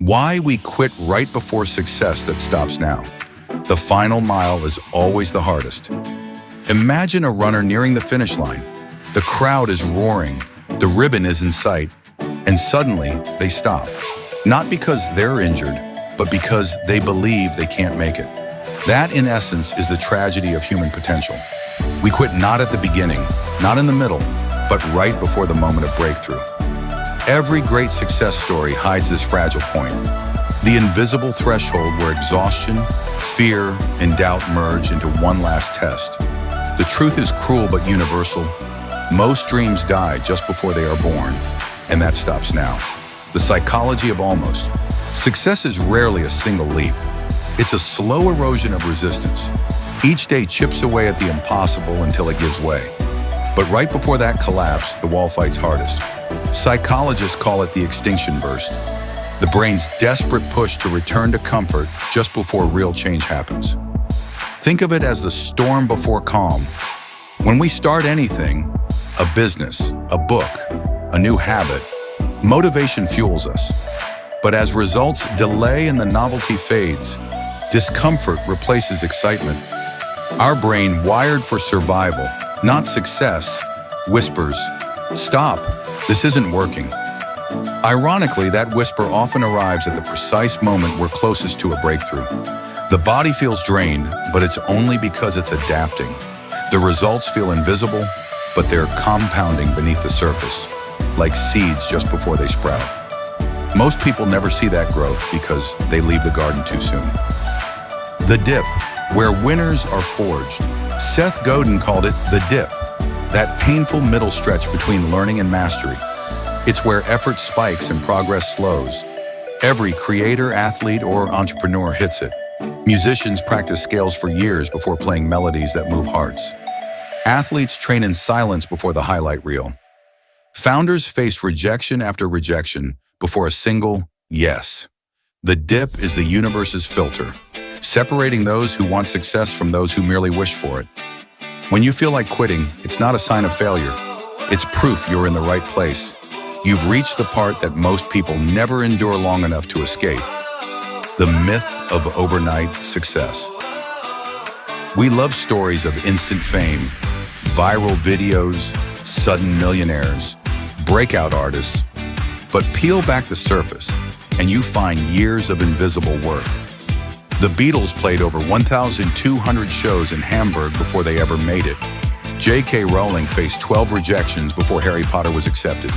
Why we quit right before success that stops now. The final mile is always the hardest. Imagine a runner nearing the finish line. The crowd is roaring, the ribbon is in sight, and suddenly they stop. Not because they're injured, but because they believe they can't make it. That, in essence, is the tragedy of human potential. We quit not at the beginning, not in the middle, but right before the moment of breakthrough. Every great success story hides this fragile point, the invisible threshold where exhaustion, fear, and doubt merge into one last test. The truth is cruel but universal. Most dreams die just before they are born, and that stops now. The psychology of almost. Success is rarely a single leap. It's a slow erosion of resistance. Each day chips away at the impossible until it gives way. But right before that collapse, the wall fights hardest. Psychologists call it the extinction burst, the brain's desperate push to return to comfort just before real change happens. Think of it as the storm before calm. When we start anything, a business, a book, a new habit, motivation fuels us. But as results delay and the novelty fades, discomfort replaces excitement. Our brain, wired for survival, not success, whispers, "Stop, this isn't working." Ironically, that whisper often arrives at the precise moment we're closest to a breakthrough. The body feels drained, but it's only because it's adapting. The results feel invisible, but they're compounding beneath the surface, like seeds just before they sprout. Most people never see that growth because they leave the garden too soon. The dip, where winners are forged. Seth Godin called it the dip, that painful middle stretch between learning and mastery. It's where effort spikes and progress slows. Every creator, athlete, or entrepreneur hits it. Musicians practice scales for years before playing melodies that move hearts. Athletes train in silence before the highlight reel. Founders face rejection after rejection before a single yes. The dip is the universe's filter, separating those who want success from those who merely wish for it. When you feel like quitting, it's not a sign of failure. It's proof you're in the right place. You've reached the part that most people never endure long enough to escape. The myth of overnight success. We love stories of instant fame, viral videos, sudden millionaires, breakout artists, but peel back the surface and you find years of invisible work. The Beatles played over 1,200 shows in Hamburg before they ever made it. J.K. Rowling faced 12 rejections before Harry Potter was accepted.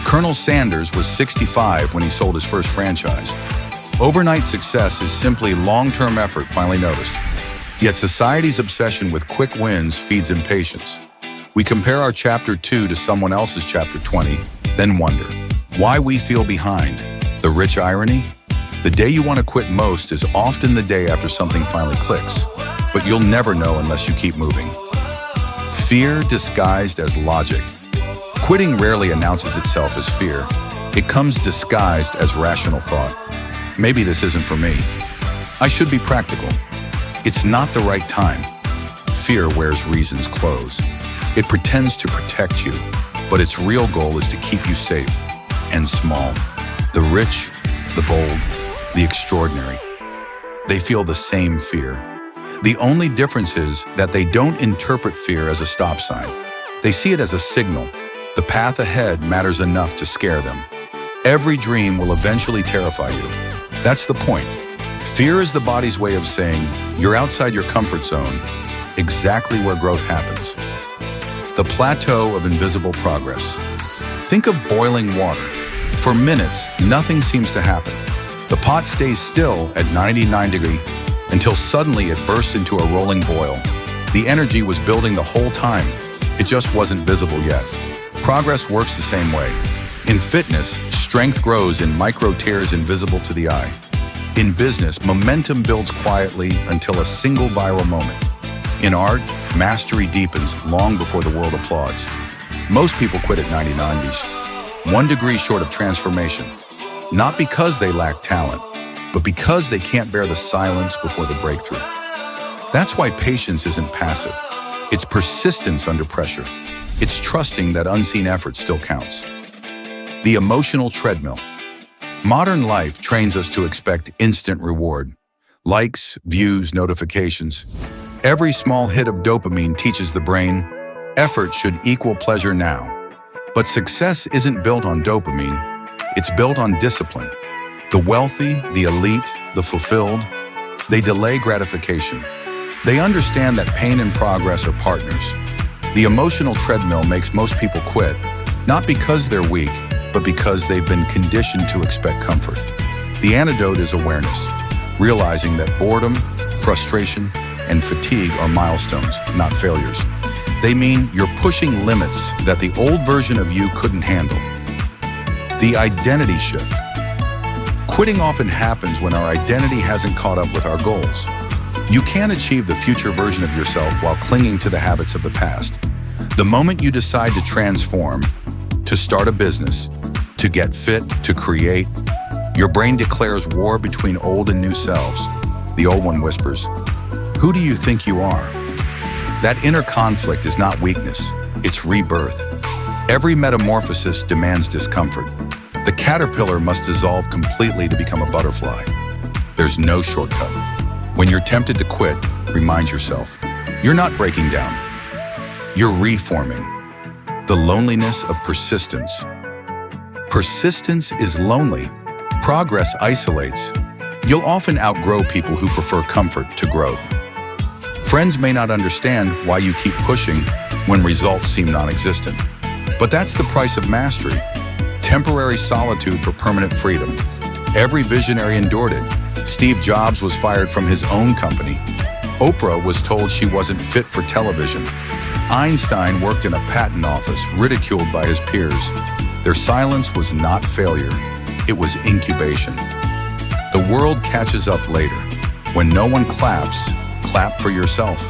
Colonel Sanders was 65 when he sold his first franchise. Overnight success is simply long-term effort finally noticed. Yet society's obsession with quick wins feeds impatience. We compare our chapter 2 to someone else's chapter 20, then wonder why we feel behind. The rich irony? The day you want to quit most is often the day after something finally clicks, but you'll never know unless you keep moving. Fear disguised as logic. Quitting rarely announces itself as fear. It comes disguised as rational thought. Maybe this isn't for me. I should be practical. It's not the right time. Fear wears reason's clothes. It pretends to protect you, but its real goal is to keep you safe and small. The rich, the bold, the extraordinary. They feel the same fear. The only difference is that they don't interpret fear as a stop sign. They see it as a signal. The path ahead matters enough to scare them. Every dream will eventually terrify you. That's the point. Fear is the body's way of saying, you're outside your comfort zone, exactly where growth happens. The plateau of invisible progress. Think of boiling water. For minutes, nothing seems to happen. The pot stays still at 99 degrees until suddenly it bursts into a rolling boil. The energy was building the whole time. It just wasn't visible yet. Progress works the same way. In fitness, strength grows in micro tears invisible to the eye. In business, momentum builds quietly until a single viral moment. In art, mastery deepens long before the world applauds. Most people quit at 90-90s, 1 degree short of transformation. Not because they lack talent, but because they can't bear the silence before the breakthrough. That's why patience isn't passive. It's persistence under pressure. It's trusting that unseen effort still counts. The emotional treadmill. Modern life trains us to expect instant reward. Likes, views, notifications. Every small hit of dopamine teaches the brain, effort should equal pleasure now. But success isn't built on dopamine, it's built on discipline. The wealthy, the elite, the fulfilled, they delay gratification. They understand that pain and progress are partners. The emotional treadmill makes most people quit, not because they're weak, but because they've been conditioned to expect comfort. The antidote is awareness, realizing that boredom, frustration, and fatigue are milestones, not failures. They mean you're pushing limits that the old version of you couldn't handle. The identity shift. Quitting often happens when our identity hasn't caught up with our goals. You can't achieve the future version of yourself while clinging to the habits of the past. The moment you decide to transform, to start a business, to get fit, to create, your brain declares war between old and new selves. The old one whispers, "Who do you think you are?" That inner conflict is not weakness, it's rebirth. Every metamorphosis demands discomfort. The caterpillar must dissolve completely to become a butterfly. There's no shortcut. When you're tempted to quit, remind yourself, you're not breaking down. You're reforming. The loneliness of persistence. Persistence is lonely. Progress isolates. You'll often outgrow people who prefer comfort to growth. Friends may not understand why you keep pushing when results seem non-existent. But that's the price of mastery. Temporary solitude for permanent freedom. Every visionary endured it. Steve Jobs was fired from his own company. Oprah was told she wasn't fit for television. Einstein worked in a patent office, ridiculed by his peers. Their silence was not failure, it was incubation. The world catches up later. When no one claps, clap for yourself.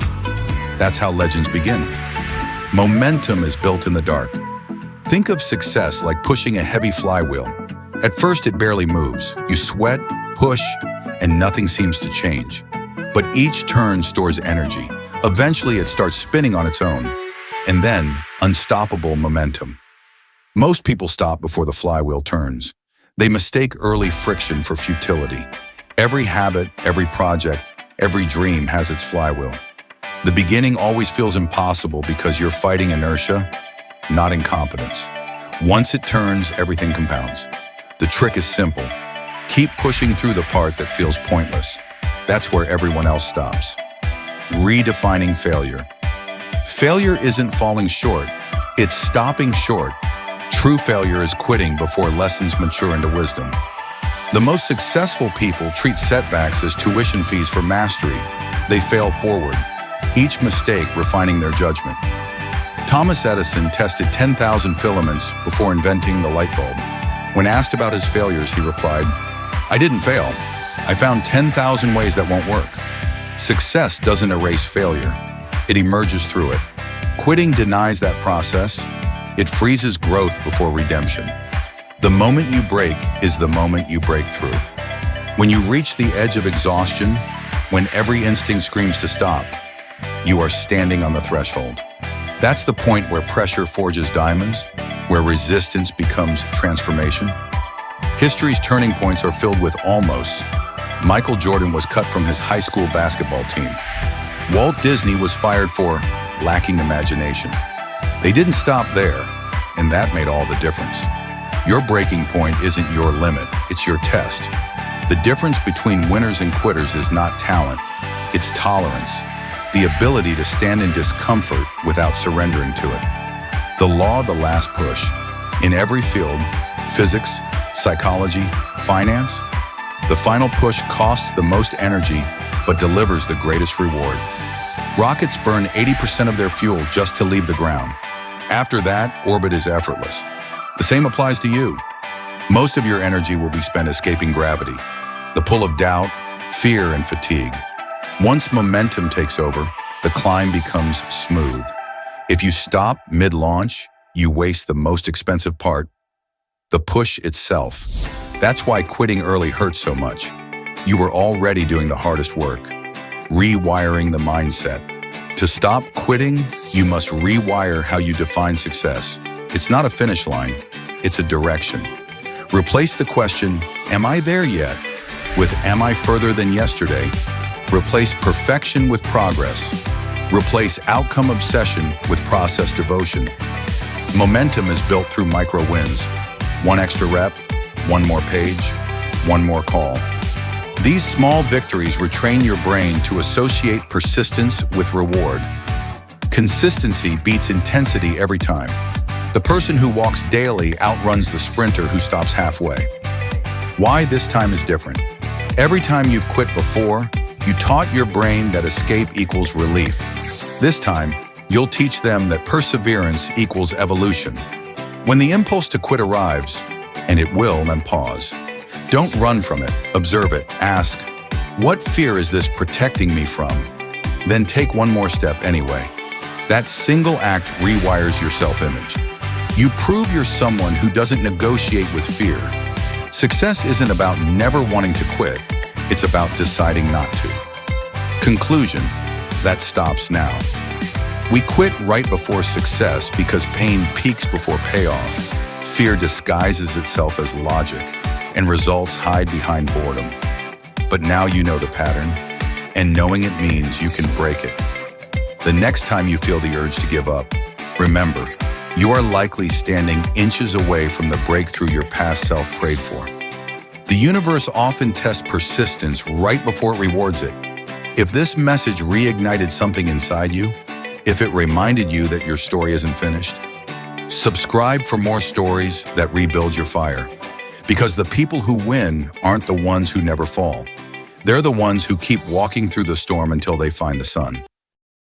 That's how legends begin. Momentum is built in the dark. Think of success like pushing a heavy flywheel. At first, it barely moves. You sweat, push, and nothing seems to change. But each turn stores energy. Eventually, it starts spinning on its own. And then, unstoppable momentum. Most people stop before the flywheel turns. They mistake early friction for futility. Every habit, every project, every dream has its flywheel. The beginning always feels impossible because you're fighting inertia, not incompetence. Once it turns, everything compounds. The trick is simple. Keep pushing through the part that feels pointless. That's where everyone else stops. Redefining failure. Failure isn't falling short, it's stopping short. True failure is quitting before lessons mature into wisdom. The most successful people treat setbacks as tuition fees for mastery. They fail forward, each mistake refining their judgment. Thomas Edison tested 10,000 filaments before inventing the light bulb. When asked about his failures, he replied, "I didn't fail. I found 10,000 ways that won't work." Success doesn't erase failure. It emerges through it. Quitting denies that process. It freezes growth before redemption. The moment you break is the moment you break through. When you reach the edge of exhaustion, when every instinct screams to stop, you are standing on the threshold. That's the point where pressure forges diamonds, where resistance becomes transformation. History's turning points are filled with almosts. Michael Jordan was cut from his high school basketball team. Walt Disney was fired for lacking imagination. They didn't stop there, and that made all the difference. Your breaking point isn't your limit, it's your test. The difference between winners and quitters is not talent, it's tolerance. The ability to stand in discomfort without surrendering to it. The law of the last push. In every field, physics, psychology, finance, the final push costs the most energy, but delivers the greatest reward. Rockets burn 80% of their fuel just to leave the ground. After that, orbit is effortless. The same applies to you. Most of your energy will be spent escaping gravity, the pull of doubt, fear, and fatigue. Once momentum takes over, the climb becomes smooth. If you stop mid-launch, you waste the most expensive part, the push itself. That's why quitting early hurts so much. You were already doing the hardest work, rewiring the mindset. To stop quitting, you must rewire how you define success. It's not a finish line, it's a direction. Replace the question, Am I there yet? With Am I further than yesterday? Replace perfection with progress. Replace outcome obsession with process devotion. Momentum is built through micro wins. One extra rep, one more page, one more call. These small victories retrain your brain to associate persistence with reward. Consistency beats intensity every time. The person who walks daily outruns the sprinter who stops halfway. Why this time is different? Every time you've quit before, you taught your brain that escape equals relief. This time, you'll teach them that perseverance equals evolution. When the impulse to quit arrives, and it will, then pause. Don't run from it, observe it, ask, what fear is this protecting me from? Then take one more step anyway. That single act rewires your self-image. You prove you're someone who doesn't negotiate with fear. Success isn't about never wanting to quit, it's about deciding not to. Conclusion, that stops now. We quit right before success because pain peaks before payoff. Fear disguises itself as logic, and results hide behind boredom. But now you know the pattern, and knowing it means you can break it. The next time you feel the urge to give up, remember, you are likely standing inches away from the breakthrough your past self prayed for. The universe often tests persistence right before it rewards it. If this message reignited something inside you, if it reminded you that your story isn't finished, subscribe for more stories that rebuild your fire. Because the people who win aren't the ones who never fall. They're the ones who keep walking through the storm until they find the sun.